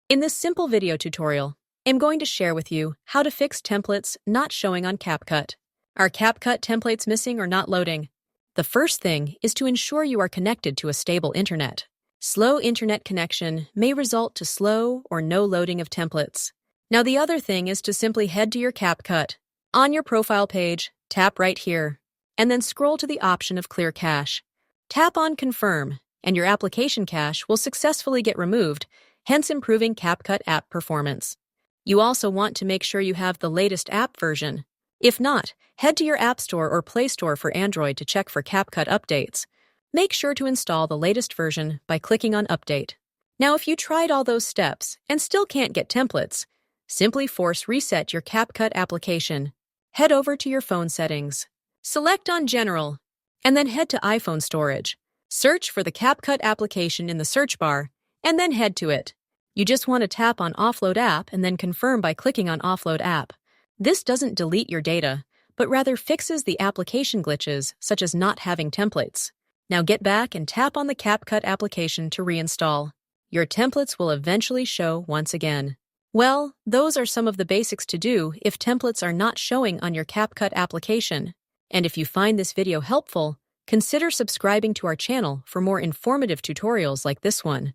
In this simple video tutorial, I'm going to share with you how to fix templates not showing on CapCut. Are CapCut templates missing or not loading? The first thing is to ensure you are connected to a stable internet. Slow internet connection may result to slow or no loading of templates. Now the other thing is to simply head to your CapCut. On your profile page, tap right here, and then scroll to the option of Clear Cache. Tap on Confirm, and your application cache will successfully get removed, hence improving CapCut app performance. You also want to make sure you have the latest app version. If not, head to your App Store or Play Store for Android to check for CapCut updates. Make sure to install the latest version by clicking on Update. Now, if you tried all those steps and still can't get templates, simply force reset your CapCut application. Head over to your phone settings. Select on General, and then head to iPhone storage. Search for the CapCut application in the search bar, and then head to it. You just want to tap on Offload App and then confirm by clicking on Offload App. This doesn't delete your data, but rather fixes the application glitches, such as not having templates. Now get back and tap on the CapCut application to reinstall. Your templates will eventually show once again. Well, those are some of the basics to do if templates are not showing on your CapCut application. And if you find this video helpful, consider subscribing to our channel for more informative tutorials like this one.